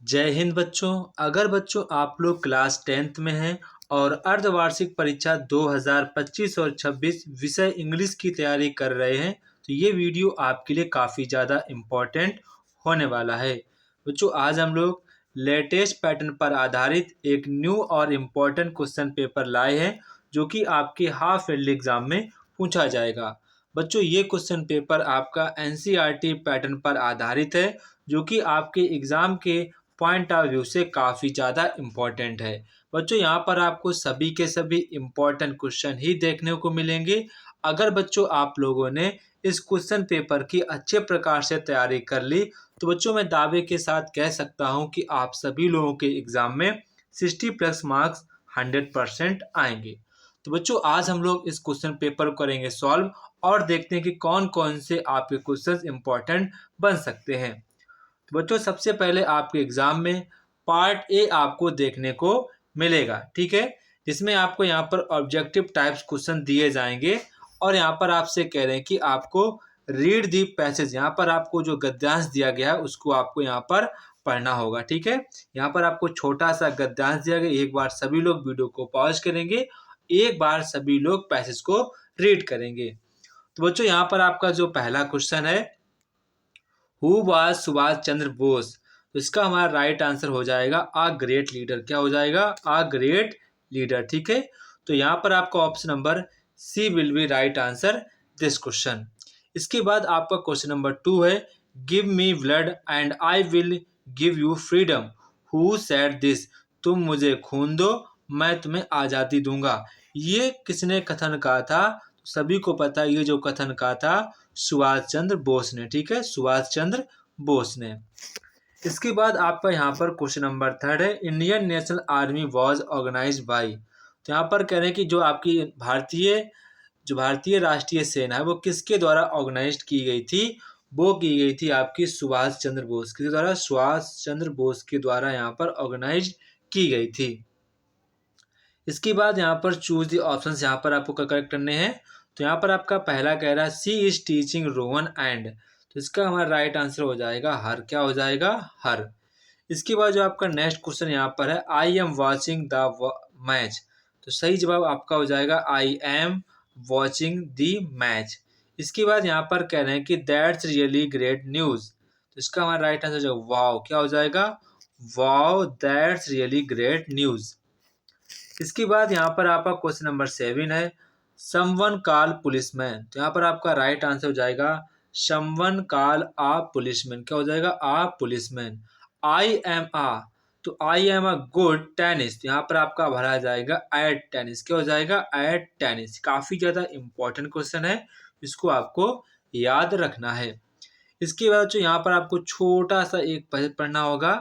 जय हिंद बच्चों। अगर बच्चों आप लोग क्लास 10th में हैं और अर्धवार्षिक परीक्षा 2025 और 26 विषय इंग्लिश की तैयारी कर रहे हैं तो ये वीडियो आपके लिए काफ़ी ज़्यादा इम्पोर्टेंट होने वाला है। बच्चों आज हम लोग लेटेस्ट पैटर्न पर आधारित एक न्यू और इम्पोर्टेंट क्वेश्चन पेपर लाए हैं जो कि आपके हाफ ईयरली एग्जाम में पूछा जाएगा। बच्चों ये क्वेश्चन पेपर आपका एनसीईआरटी पैटर्न पर आधारित है जो कि आपके एग्ज़ाम के पॉइंट ऑफ व्यू से काफ़ी ज़्यादा इम्पोर्टेंट है। बच्चों यहाँ पर आपको सभी के सभी इम्पोर्टेंट क्वेश्चन ही देखने को मिलेंगे। अगर बच्चों आप लोगों ने इस क्वेश्चन पेपर की अच्छे प्रकार से तैयारी कर ली तो बच्चों मैं दावे के साथ कह सकता हूँ कि आप सभी लोगों के एग्ज़ाम में 60+ मार्क्स 100% आएंगे। तो बच्चों आज हम लोग इस क्वेश्चन पेपर को करेंगे सॉल्व और देखते हैं कि कौन कौन से आपके क्वेश्चन इम्पोर्टेंट बन सकते हैं। तो बच्चों सबसे पहले आपके एग्जाम में पार्ट ए आपको देखने को मिलेगा, ठीक है, जिसमें आपको यहाँ पर ऑब्जेक्टिव टाइप्स क्वेश्चन दिए जाएंगे और यहाँ पर आपसे कह रहे हैं कि आपको रीड दी पैसेज, यहाँ पर आपको जो गद्यांश दिया गया है उसको आपको यहाँ पर पढ़ना होगा, ठीक है। यहाँ पर आपको छोटा सा गद्यांश दिया गया, एक बार सभी लोग वीडियो को पॉज करेंगे, एक बार सभी लोग पैसेज को रीड करेंगे। तो बच्चों यहाँ पर आपका जो पहला क्वेश्चन है हु वाज सुभाष चंद्र बोस, तो इसका हमारा राइट आंसर हो जाएगा अ ग्रेट लीडर। क्या हो जाएगा? अ ग्रेट लीडर, ठीक है। तो यहाँ पर आपका option number C will be right answer this question. इसके बाद आपका क्वेश्चन नंबर 2 है give me blood and I will give you freedom who said this, तुम मुझे खून दो मैं तुम्हें आज़ादी दूंगा। ये किसने कथन कहा था? सभी को पता है ये जो कथन कहा था सुभाष चंद्र बोस ने, ठीक है, सुभाष चंद्र बोस ने। इसके बाद आपका यहाँ पर क्वेश्चन नंबर 3 है Indian national army was organised by, तो यहाँ पर कह रहे हैं कि जो आपकी भारतीय राष्ट्रीय सेना है वो किसके द्वारा ऑर्गेनाइज की गई थी? वो की गई थी आपकी सुभाष चंद्र बोस के द्वारा, सुभाष चंद्र बोस के द्वारा यहाँ पर ऑर्गेनाइज की गई थी। इसके बाद यहाँ पर चूज द ऑप्शन, यहाँ पर आपको करेक्ट करने हैं। तो यहाँ पर आपका पहला कह रहा है सी इज टीचिंग रोहन एंड, तो इसका हमारा राइट आंसर हो जाएगा हर। क्या हो जाएगा? हर। इसके बाद जो आपका नेक्स्ट क्वेश्चन यहाँ पर है I am watching the match, तो सही जवाब आपका हो जाएगा I am watching the match. इसके बाद यहाँ पर कह रहे हैं कि दैट्स रियली ग्रेट न्यूज, तो इसका हमारा राइट आंसर हो जाएगा वाओ। क्या हो जाएगा? Wow that's really great news. इसके बाद यहाँ पर आपका क्वेश्चन नंबर 7 है समवन कॉल पुलिसमैन, तो यहाँ पर आपका राइट आंसर हो जाएगा समवन कॉल आ पुलिसमैन। क्या हो जाएगा? आ पुलिसमैन। आई एम आ, तो I am a good tennis, तो यहाँ पर आपका भरा जाएगा एट टेनिस। क्या हो जाएगा? At tennis. काफ़ी ज़्यादा इंपॉर्टेंट क्वेश्चन है, इसको आपको याद रखना है। इसके बाद जो यहाँ पर आपको छोटा सा एक पैसेज पढ़ना होगा,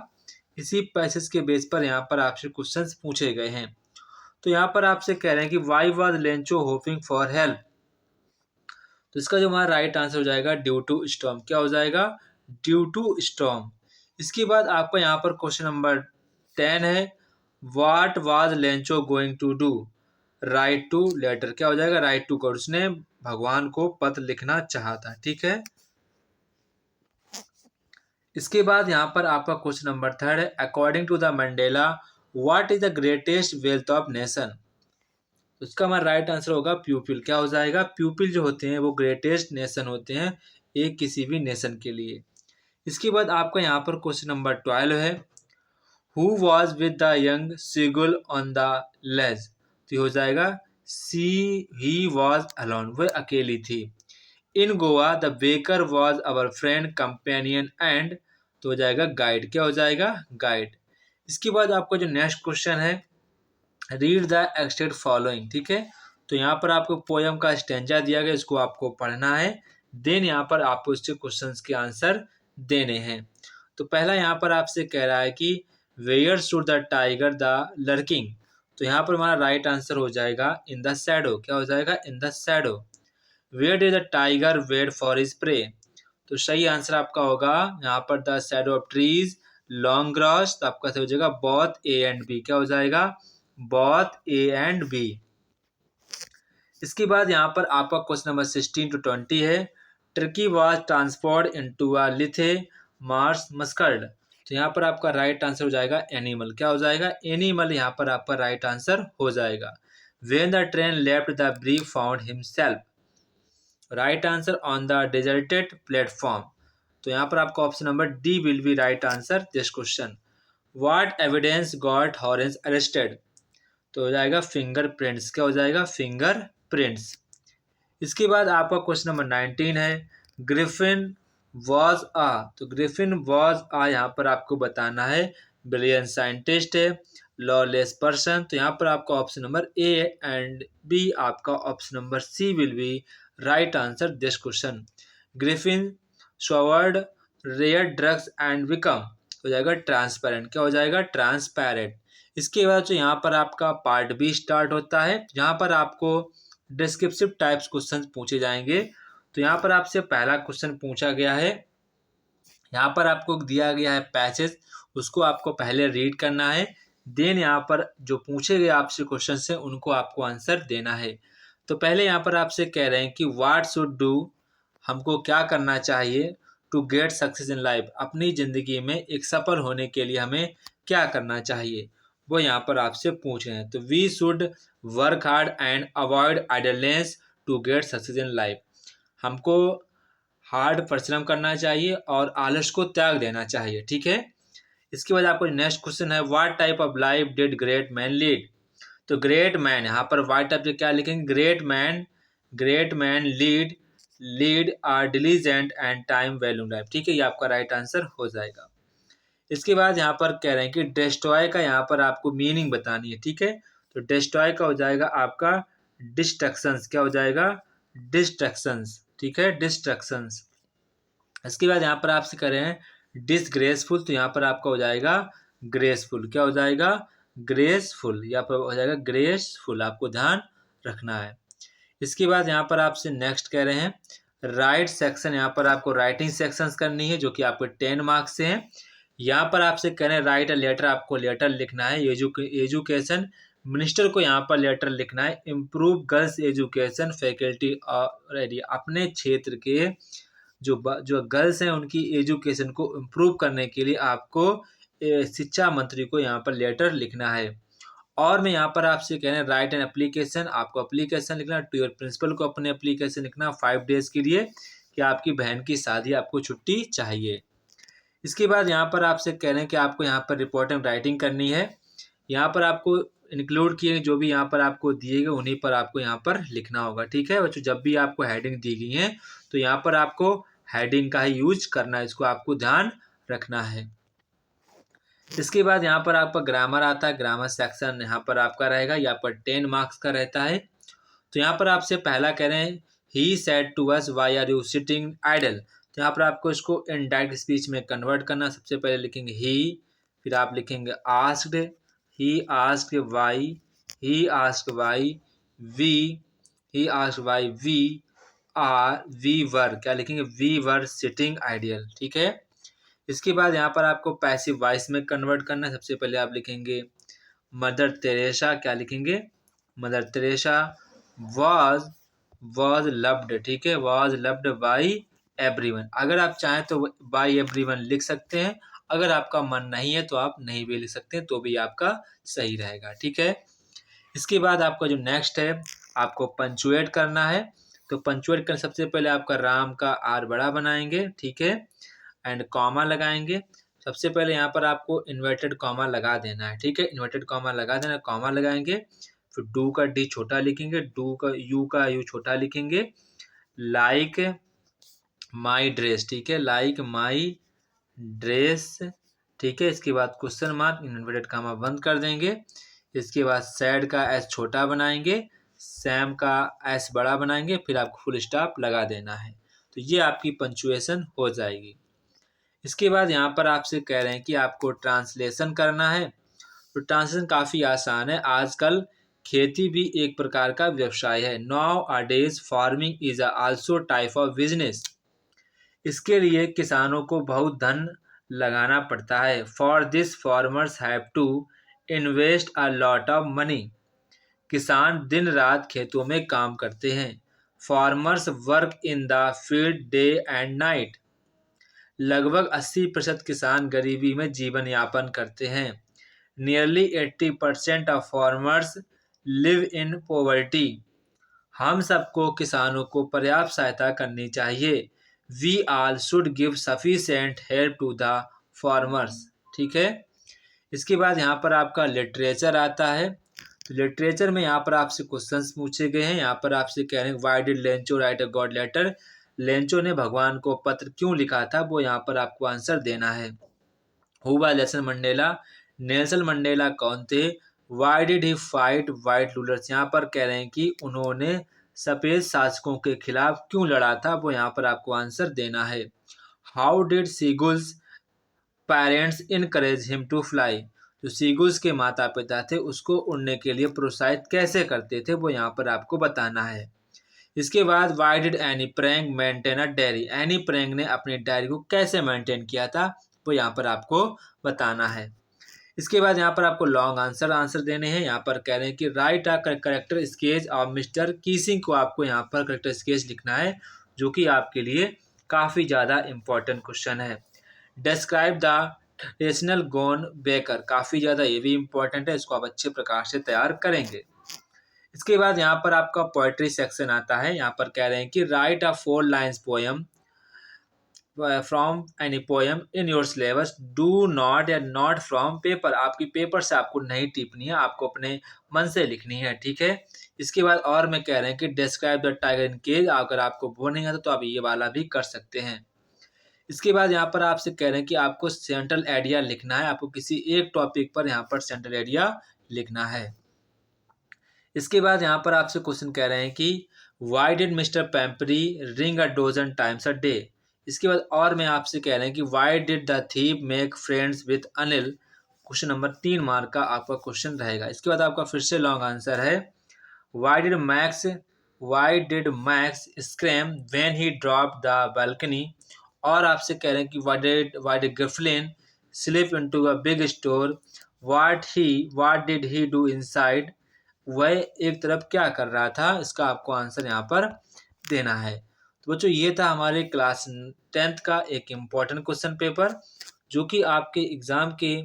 इसी पैसेज के बेस पर यहाँ पर आपसे क्वेश्चंस पूछे गए हैं। तो यहाँ पर आपसे कह रहे हैं कि why was Lencho hoping for help, तो इसका जो हमारा राइट आंसर हो जाएगा ड्यू टू स्टॉर्म। क्या हो जाएगा? Due to storm. इसके बाद आपका यहाँ पर क्वेश्चन नंबर 10 है what was Lencho going to do, write to letter. क्या हो जाएगा? राइट टू गॉड, उसने भगवान को पत्र लिखना चाहा था, ठीक है। इसके बाद यहाँ पर आपका क्वेश्चन नंबर 3 है according to the Mandela what is the greatest wealth of nation, तो इसका हमारा राइट आंसर होगा प्यूपिल। क्या हो जाएगा? प्यूपिल जो होते हैं वो ग्रेटेस्ट नेशन होते हैं एक किसी भी नेशन के लिए। इसके बाद आपका यहाँ पर क्वेश्चन नंबर 12 है who was with the young seagull on the ledge, तो हो जाएगा सी ही वॉज अलोन, वह अकेली थी। In Goa the baker was our friend companion and, तो हो जाएगा गाइड। क्या हो जाएगा? गाइड। इसके बाद आपका जो नेक्स्ट क्वेश्चन है रीड द एक्सटेड फॉलोइंग, ठीक है। तो यहाँ पर आपको पोयम का स्टेंजा दिया गया, इसको आपको पढ़ना है, देन यहाँ पर आपको इसके क्वेश्चंस के आंसर देने हैं। तो पहला यहाँ पर आपसे कह रहा है कि where should the tiger the lurking, तो यहाँ पर हमारा राइट आंसर हो जाएगा इन द शैडो। क्या हो जाएगा? In the shadow. Where did the tiger wait for his prey, तो सही आंसर आपका होगा यहाँ पर the shadow of trees long grass, तो आपका सही हो जाएगा बोथ ए एंड बी। क्या हो जाएगा? Both A and B. इसके बाद यहाँ पर आपका क्वेश्चन नंबर 16 to 20 है turkey was transformed into a lithe mars muscled, तो यहाँ पर आपका राइट आंसर हो जाएगा एनिमल। क्या हो जाएगा? एनिमल यहाँ पर आपका राइट आंसर हो जाएगा। When the train left, the brief found himself. Right answer on the deserted platform. तो यहाँ पर आपका option number D will be right answer this question. What evidence got Horace arrested? तो हो जाएगा फिंगर प्रिंट्स। क्या हो जाएगा? Fingerprints. इसके बाद आपका क्वेश्चन नंबर 19 है, ग्रिफिन वॉज आ। तो ग्रिफिन वॉज आ यहाँ पर आपको बताना है ब्रिलियंट साइंटिस्ट है, लॉलेस पर्सन। तो यहाँ पर आपका option number A and B, आपका option number C will be right answer this question. Griffin showered rare drugs and become, हो जाएगा ट्रांसपेरेंट। क्या हो जाएगा? ट्रांसपेरेंट। इसके बाद जो यहाँ पर आपका पार्ट बी स्टार्ट होता है, जहाँ पर आपको डिस्क्रिप्टिव टाइप्स क्वेश्चन पूछे जाएंगे। तो यहाँ पर आपसे पहला क्वेश्चन पूछा गया है, यहाँ पर आपको दिया गया है पैसेज, उसको आपको पहले रीड करना है, देन यहाँ पर जो पूछे गए आपसे क्वेश्चन है उनको आपको आंसर देना है। तो पहले यहाँ पर आपसे कह रहे हैं कि व्हाट शुड डू, हमको क्या करना चाहिए, to get success in life, अपनी ज़िंदगी में एक सफल होने के लिए हमें क्या करना चाहिए, वो यहाँ पर आपसे पूछ रहे हैं। तो we should work hard and avoid idleness to get success in life, हमको हार्ड परिश्रम करना चाहिए और आलस को त्याग देना चाहिए। ठीक है। इसके बाद आपको नेक्स्ट क्वेश्चन है, what type of life did great man lead? तो ग्रेट मैन, यहाँ पर व्हाट टाइप से क्या लिखेंगे? Great man lead are diligent and time value life. ठीक है, ये आपका राइट आंसर हो जाएगा। इसके बाद यहाँ पर कह रहे हैं कि डिस्ट्रॉय का यहाँ पर आपको मीनिंग बतानी है। ठीक है, तो डिस्ट्रॉय का हो जाएगा आपका डिस्ट्रक्शंस। क्या हो जाएगा? डिस्ट्रक्शंस। ठीक है, डिस्ट्रक्शंस। इसके बाद यहाँ पर आपसे कह रहे हैं डिसग्रेसफुल, तो यहाँ पर आपका हो जाएगा ग्रेसफुल। क्या हो जाएगा? ग्रेसफुल। यहाँ पर हो जाएगा ग्रेसफुल, आपको ध्यान रखना है। इसके बाद यहाँ पर आपसे नेक्स्ट कह रहे हैं राइट सेक्शन, यहाँ पर आपको राइटिंग सेक्शंस करनी है जो कि आपको 10 मार्क्स से हैं। यहाँ पर आपसे कह रहे हैं राइट अ लेटर, आपको लेटर लिखना है एजुकेशन मिनिस्टर को, यहाँ पर लेटर लिखना है इम्प्रूव गर्ल्स एजुकेशन फैकल्टी और अपने क्षेत्र के जो गर्ल्स हैं उनकी एजुकेशन को इम्प्रूव करने के लिए आपको शिक्षा मंत्री को यहाँ पर लेटर लिखना है। और मैं यहाँ पर आपसे कह रहे हैं राइट एन एप्लीकेशन, आपको एप्लीकेशन लिखना, टू योर प्रिंसिपल को अपने एप्लीकेशन लिखना 5 डेज के लिए कि आपकी बहन की शादी, आपको छुट्टी चाहिए। इसके बाद यहाँ पर आपसे कह रहे हैं कि आपको यहाँ पर रिपोर्टिंग राइटिंग करनी है। यहाँ पर आपको इंक्लूड किए जो भी यहाँ पर आपको दिए गए उन्हीं पर आपको यहाँ पर लिखना होगा। ठीक है बच्चों, जब भी आपको हेडिंग दी गई है तो यहाँ पर आपको हेडिंग का ही यूज करना है, इसको आपको ध्यान रखना है। इसके बाद यहाँ पर आपका ग्रामर आता है, ग्रामर सेक्शन यहाँ पर आपका रहेगा, यहाँ पर 10 मार्क्स का रहता है। तो यहाँ पर आपसे पहला कह रहे हैं he said to us why are you sitting idle. तो यहाँ पर आपको इसको इनडायरेक्ट स्पीच में कन्वर्ट करना। सबसे पहले लिखेंगे ही, फिर आप लिखेंगे asked, he asked why, he asked why we, he asked why we were, क्या लिखेंगे? We were sitting ideal. ठीक है। इसके बाद यहाँ पर आपको पैसिव वॉइस में कन्वर्ट करना है। सबसे पहले आप लिखेंगे मदर तेरेसा, क्या लिखेंगे? Mother Teresa was loved. ठीक है, वाज लव्ड बाई एवरीवन। अगर आप चाहें तो बाई एवरीवन लिख सकते हैं, अगर आपका मन नहीं है तो आप नहीं भी लिख सकते हैं, तो भी आपका सही रहेगा। ठीक है। इसके बाद आपका जो नेक्स्ट है आपको पंचुएट करना है। तो पंचुएट कर सबसे पहले आपका राम का आर बड़ा बनाएंगे। ठीक है, एंड कॉमा लगाएंगे। सबसे पहले यहाँ पर आपको इन्वर्टेड कॉमा लगा देना है। ठीक है, इन्वर्टेड कॉमा लगा देना, कॉमा लगाएंगे, फिर डू का डी छोटा लिखेंगे, डू का यू छोटा लिखेंगे, लाइक माई ड्रेस। ठीक है, लाइक माई ड्रेस। ठीक है, इसके बाद क्वेश्चन मार्क, इन्वर्टेड कॉमा बंद कर देंगे। इसके बाद सैड का एस छोटा बनाएंगे, सैम का एस बड़ा बनाएंगे, फिर आपको फुल स्टॉप लगा देना है। तो ये आपकी पंचुएशन हो जाएगी। इसके बाद यहाँ पर आपसे कह रहे हैं कि आपको ट्रांसलेशन करना है। तो ट्रांसलेशन काफ़ी आसान है। आजकल खेती भी एक प्रकार का व्यवसाय है। Nowadays farming is also type of business. इसके लिए किसानों को बहुत धन लगाना पड़ता है। For this farmers have to invest a lot of money. किसान दिन रात खेतों में काम करते हैं। Farmers work in the field day and night. लगभग 80% किसान गरीबी में जीवन यापन करते हैं। Nearly 80% of farmers live in poverty. हम सबको किसानों को पर्याप्त सहायता करनी चाहिए। We all should give sufficient help to the farmers. ठीक है। इसके बाद यहाँ पर आपका लिटरेचर आता है। तो लिटरेचर में यहाँ पर आपसे क्वेश्चंस पूछे गए हैं। यहाँ पर आपसे कह रहे हैं why did Lencho write a god letter. लेंचो ने भगवान को पत्र क्यों लिखा था, वो यहाँ पर आपको आंसर देना है। Who was Nelson Mandela. Nelson Mandela कौन थे। Why did he fight white rulers. यहाँ पर कह रहे हैं कि उन्होंने सफेद शासकों के खिलाफ क्यों लड़ा था, वो यहाँ पर आपको आंसर देना है। How did seagulls parents encourage him to fly. जो सीगुल्स के माता पिता थे उसको उड़ने के लिए प्रोत्साहित कैसे करते थे, वो यहाँ पर आपको बताना है। इसके बाद why did any prank maintain a diary. Any prank ने अपनी डायरी को कैसे मेंटेन किया था, वो यहाँ पर आपको बताना है। इसके बाद यहाँ पर आपको लॉन्ग आंसर देने हैं। यहाँ पर कह रहे हैं कि write a character sketch of mister Keesing को आपको यहाँ पर करेक्टर स्केच लिखना है, जो कि आपके लिए काफ़ी ज़्यादा इम्पोर्टेंट क्वेश्चन है। Describe the traditional Goan baker. काफ़ी ज़्यादा ये भी इम्पोर्टेंट है, इसको आप अच्छे प्रकार से तैयार करेंगे। इसके बाद यहाँ पर आपका पोएट्री सेक्शन आता है। यहाँ पर कह रहे हैं कि write a 4 lines poem from any poem in your syllabus. Do not या नॉट फ्रॉम पेपर। आपकी पेपर से आपको नहीं टिप्पणी है, आपको अपने मन से लिखनी है। ठीक है। इसके बाद और में कह रहे हैं कि describe the tiger in cage. अगर आपको वो नहीं आता तो आप ये वाला भी कर सकते हैं। इसके बाद यहाँ पर आपसे कह रहे हैं कि आपको सेंट्रल आइडिया लिखना है। आपको किसी एक टॉपिक पर यहाँ पर सेंट्रल आइडिया लिखना है। इसके बाद यहाँ पर आपसे क्वेश्चन कह रहे हैं कि why did mister Pumphrey ring a dozen times a day. इसके बाद और में आपसे कह रहे हैं कि why did the thief make friends with Anil. Question number 3 mark का आपका क्वेश्चन रहेगा। इसके बाद आपका फिर से लॉन्ग आंसर है why did Max scram when he drop the balcony. और आपसे कह रहे हैं कि why did Griffin slip into a big store. What did he do inside. वह एक तरफ क्या कर रहा था, इसका आपको आंसर यहाँ पर देना है। तो बच्चों ये था हमारे क्लास 10th का एक इम्पॉर्टेंट क्वेश्चन पेपर, जो कि आपके एग्ज़ाम के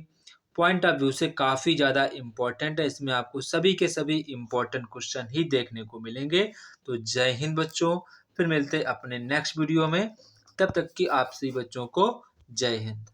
पॉइंट ऑफ व्यू से काफ़ी ज़्यादा इम्पॉर्टेंट है। इसमें आपको सभी के सभी इम्पॉर्टेंट क्वेश्चन ही देखने को मिलेंगे। तो जय हिंद बच्चों, फिर मिलते हैं अपने नेक्स्ट वीडियो में। तब तक की आप सभी बच्चों को जय हिंद।